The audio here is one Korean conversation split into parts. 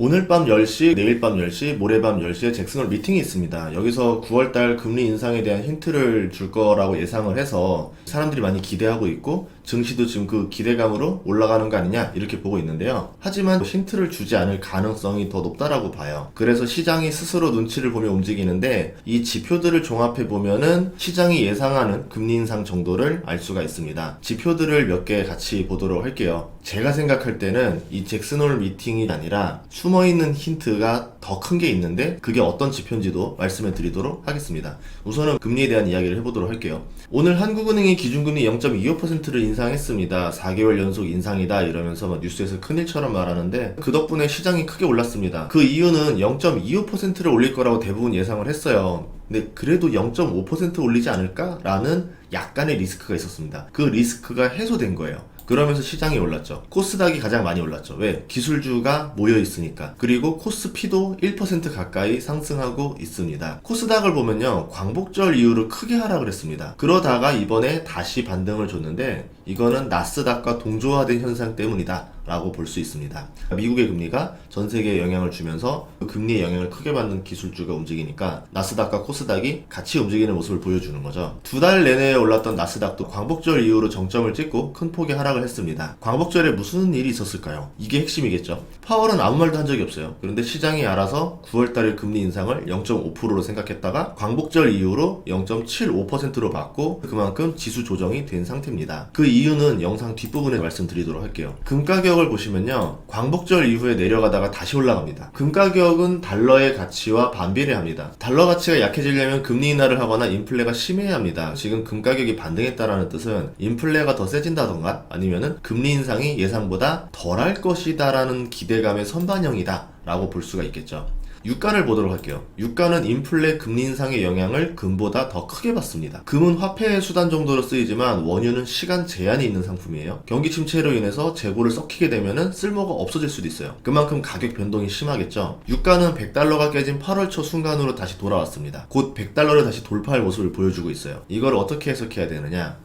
오늘 밤 10시, 내일 밤 10시, 모레 밤 10시에 잭슨홀 미팅이 있습니다. 여기서 9월달 금리 인상에 대한 힌트를 줄 거라고 예상을 해서 사람들이 많이 기대하고 있고 증시도 지금 그 기대감으로 올라가는 거 아니냐 이렇게 보고 있는데요. 하지만 힌트를 주지 않을 가능성이 더 높다라고 봐요. 그래서 시장이 스스로 눈치를 보며 움직이는데 이 지표들을 종합해 보면은 시장이 예상하는 금리 인상 정도를 알 수가 있습니다. 지표들을 몇 개 같이 보도록 할게요. 제가 생각할 때는 이 잭슨홀 미팅이 아니라 숨어있는 힌트가 더 큰 게 있는데 그게 어떤 지표인지도 말씀해 드리도록 하겠습니다. 우선은 금리에 대한 이야기를 해보도록 할게요. 오늘 한국은행이 기준금리 0.25%를 인상했습니다. 4개월 연속 인상이다 이러면서 막 뉴스에서 큰일처럼 말하는데 그 덕분에 시장이 크게 올랐습니다. 그 이유는 0.25%를 올릴 거라고 대부분 예상을 했어요. 근데 그래도 0.5% 올리지 않을까라는 약간의 리스크가 있었습니다. 그 리스크가 해소된 거예요. 그러면서 시장이 올랐죠. 코스닥이 가장 많이 올랐죠. 왜? 기술주가 모여 있으니까. 그리고 코스피도 1% 가까이 상승하고 있습니다. 코스닥을 보면요, 광복절 이후로 크게 하락을 했습니다. 그러다가 이번에 다시 반등을 줬는데 이거는 나스닥과 동조화된 현상 때문이다 라고 볼 수 있습니다. 미국의 금리가 전 세계에 영향을 주면서 그 금리의 영향을 크게 받는 기술주가 움직이니까 나스닥과 코스닥이 같이 움직이는 모습을 보여주는 거죠. 두 달 내내 올랐던 나스닥도 광복절 이후로 정점을 찍고 큰 폭의 하락을 했습니다. 광복절에 무슨 일이 있었을까요? 이게 핵심이겠죠. 파월은 아무 말도 한 적이 없어요. 그런데 시장이 알아서 9월달에 금리 인상을 0.5%로 생각했다가 광복절 이후로 0.75%로 받고 그만큼 지수 조정이 된 상태입니다. 그 이유는 영상 뒷부분에 말씀드리도록 할게요. 금 가격을 보시면요, 광복절 이후에 내려가다가 다시 올라갑니다. 금 가격은 달러의 가치와 반비례합니다. 달러 가치가 약해지려면 금리 인하를 하거나 인플레가 심해야 합니다. 지금 금 가격이 반등했다라는 뜻은 인플레가 더 세진다던가 아니면은 금리 인상이 예상보다 덜할 것이다라는 기대감의 선반영이다 라고 볼 수가 있겠죠. 유가를 보도록 할게요. 유가는 인플레 금리 인상의 영향을 금보다 더 크게 받습니다. 금은 화폐의 수단 정도로 쓰이지만 원유는 시간 제한이 있는 상품이에요. 경기 침체로 인해서 재고를 썩히게 되면은 쓸모가 없어질 수도 있어요. 그만큼 가격 변동이 심하겠죠. 유가는 100달러가 깨진 8월 초 순간으로 다시 돌아왔습니다. 곧 100달러를 다시 돌파할 모습을 보여주고 있어요. 이걸 어떻게 해석해야 되느냐?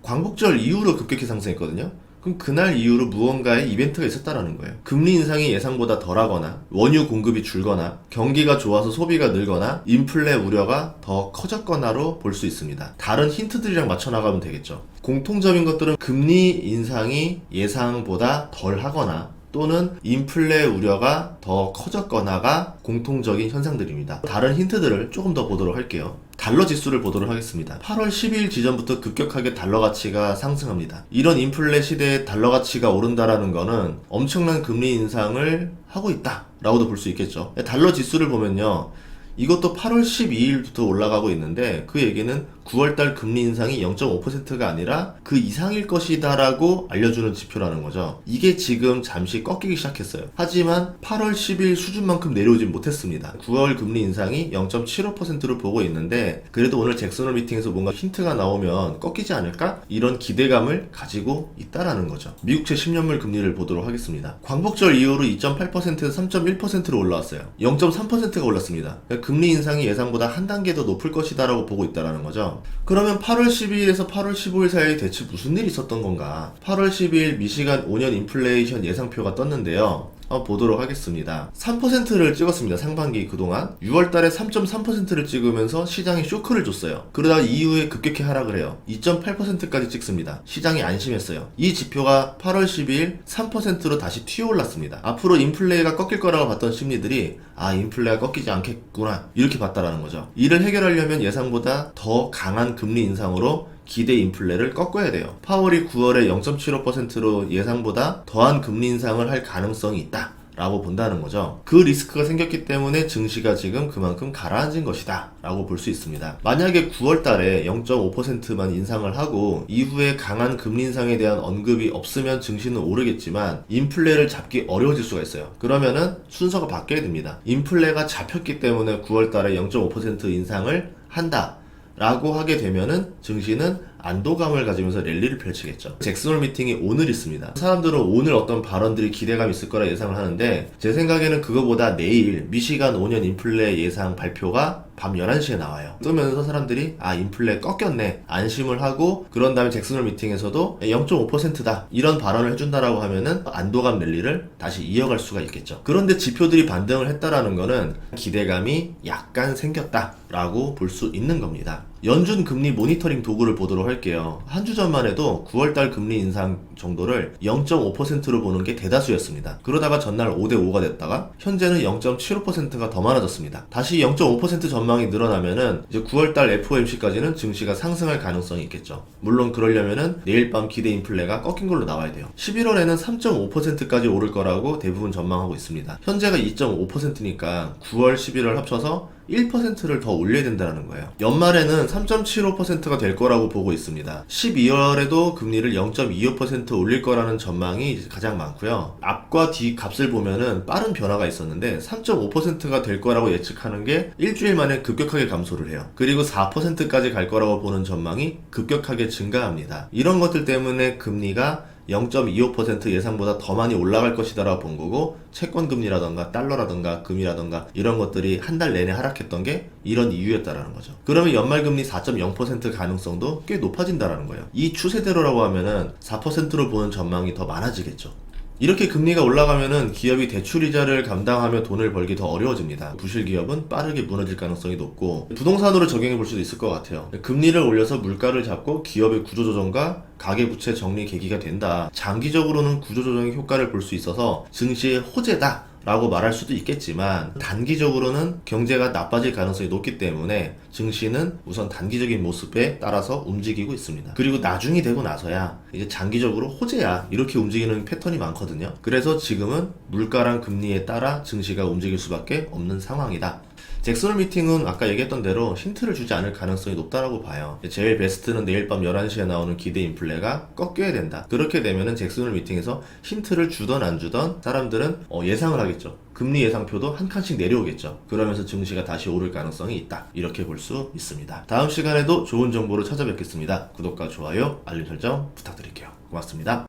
광복절 이후로 급격히 상승했거든요. 그럼 그날 이후로 무언가의 이벤트가 있었다라는 거예요. 금리 인상이 예상보다 덜하거나 원유 공급이 줄거나 경기가 좋아서 소비가 늘거나 인플레 우려가 더 커졌거나로 볼 수 있습니다. 다른 힌트들이랑 맞춰 나가면 되겠죠. 공통적인 것들은 금리 인상이 예상보다 덜하거나 또는 인플레 우려가 더 커졌거나가 공통적인 현상들입니다. 다른 힌트들을 조금 더 보도록 할게요. 달러 지수를 보도록 하겠습니다. 8월 12일 지점부터 급격하게 달러 가치가 상승합니다. 이런 인플레 시대에 달러 가치가 오른다라는 거는 엄청난 금리 인상을 하고 있다 라고도 볼 수 있겠죠. 달러 지수를 보면요, 이것도 8월 12일부터 올라가고 있는데 그 얘기는 9월달 금리 인상이 0.5%가 아니라 그 이상일 것이다 라고 알려주는 지표라는 거죠. 이게 지금 잠시 꺾이기 시작했어요. 하지만 8월 10일 수준만큼 내려오진 못했습니다. 9월 금리 인상이 0.75%로 보고 있는데 그래도 오늘 잭슨홀 미팅에서 뭔가 힌트가 나오면 꺾이지 않을까? 이런 기대감을 가지고 있다라는 거죠. 미국채 10년물 금리를 보도록 하겠습니다. 광복절 이후로 2.8%에서 3.1%로 올라왔어요. 0.3%가 올랐습니다. 금리 인상이 예상보다 한 단계 더 높을 것이다 라고 보고 있다는 거죠. 그러면 8월 12일에서 8월 15일 사이에 대체 무슨 일이 있었던 건가? 8월 12일 미시간 5년 인플레이션 예상표가 떴는데요. 보도록 하겠습니다. 3%를 찍었습니다. 상반기 그동안 6월달에 3.3%를 찍으면서 시장이 쇼크를 줬어요. 그러다가 이후에 급격히 하락을 해요. 2.8%까지 찍습니다. 시장이 안심했어요. 이 지표가 8월 12일 3%로 다시 튀어올랐습니다. 앞으로 인플레가 꺾일 거라고 봤던 심리들이 인플레가 꺾이지 않겠구나 이렇게 봤다라는 거죠. 이를 해결하려면 예상보다 더 강한 금리 인상으로 기대 인플레를 꺾어야 돼요. 파월이 9월에 0.75%로 예상보다 더한 금리 인상을 할 가능성이 있다 라고 본다는 거죠. 그 리스크가 생겼기 때문에 증시가 지금 그만큼 가라앉은 것이다 라고 볼 수 있습니다. 만약에 9월 달에 0.5%만 인상을 하고 이후에 강한 금리 인상에 대한 언급이 없으면 증시는 오르겠지만 인플레를 잡기 어려워질 수가 있어요. 그러면은 순서가 바뀌어야 됩니다. 인플레가 잡혔기 때문에 9월 달에 0.5% 인상을 한다 라고 하게 되면은 증시는 안도감을 가지면서 랠리를 펼치겠죠. 잭슨홀 미팅이 오늘 있습니다. 사람들은 오늘 어떤 발언들이 기대감 있을 거라 예상을 하는데 제 생각에는 그거보다 내일 미시간 5년 인플레 예상 발표가 밤 11시에 나와요. 뜨면서 사람들이 인플레 꺾였네 안심을 하고 그런 다음에 잭슨홀 미팅에서도 0.5%다 이런 발언을 해준다라고 하면은 안도감 랠리를 다시 이어갈 수가 있겠죠. 그런데 지표들이 반등을 했다라는 거는 기대감이 약간 생겼다라고 볼 수 있는 겁니다. 연준 금리 모니터링 도구를 보도록 할게요. 한 주 전만 해도 9월달 금리 인상 정도를 0.5%로 보는 게 대다수였습니다. 그러다가 전날 5대5가 됐다가 현재는 0.75%가 더 많아졌습니다. 다시 0.5% 전망이 늘어나면은 이제 9월달 FOMC까지는 증시가 상승할 가능성이 있겠죠. 물론 그러려면은 내일 밤 기대 인플레가 꺾인 걸로 나와야 돼요. 11월에는 3.5%까지 오를 거라고 대부분 전망하고 있습니다. 현재가 2.5%니까 9월, 11월 합쳐서 1%를 더 올려야 된다는 거예요. 연말에는 3.75%가 될 거라고 보고 있습니다. 12월에도 금리를 0.25% 올릴 거라는 전망이 가장 많고요. 앞과 뒤 값을 보면은 빠른 변화가 있었는데 3.5%가 될 거라고 예측하는 게 일주일 만에 급격하게 감소를 해요. 그리고 4%까지 갈 거라고 보는 전망이 급격하게 증가합니다. 이런 것들 때문에 금리가 0.25% 예상보다 더 많이 올라갈 것이다라고 본 거고 채권 금리라던가 달러라던가 금이라던가 이런 것들이 한 달 내내 하락했던 게 이런 이유였다라는 거죠. 그러면 연말 금리 4.0% 가능성도 꽤 높아진다라는 거예요. 이 추세대로라고 하면은 4%로 보는 전망이 더 많아지겠죠. 이렇게 금리가 올라가면은 기업이 대출이자를 감당하며 돈을 벌기 더 어려워집니다. 부실 기업은 빠르게 무너질 가능성이 높고 부동산으로 적용해 볼 수도 있을 것 같아요. 금리를 올려서 물가를 잡고 기업의 구조조정과 가계부채 정리 계기가 된다. 장기적으로는 구조조정의 효과를 볼 수 있어서 증시의 호재다 라고 말할 수도 있겠지만 단기적으로는 경제가 나빠질 가능성이 높기 때문에 증시는 우선 단기적인 모습에 따라서 움직이고 있습니다. 그리고 나중이 되고 나서야 이제 장기적으로 호재야 이렇게 움직이는 패턴이 많거든요. 그래서 지금은 물가랑 금리에 따라 증시가 움직일 수밖에 없는 상황이다. 잭슨홀 미팅은 아까 얘기했던 대로 힌트를 주지 않을 가능성이 높다라고 봐요. 제일 베스트는 내일 밤 11시에 나오는 기대 인플레가 꺾여야 된다. 그렇게 되면은 잭슨홀 미팅에서 힌트를 주던 안 주던 사람들은 예상을 하겠죠. 금리 예상표도 한 칸씩 내려오겠죠. 그러면서 증시가 다시 오를 가능성이 있다. 이렇게 볼 수 있습니다. 다음 시간에도 좋은 정보로 찾아뵙겠습니다. 구독과 좋아요, 알림 설정 부탁드릴게요. 고맙습니다.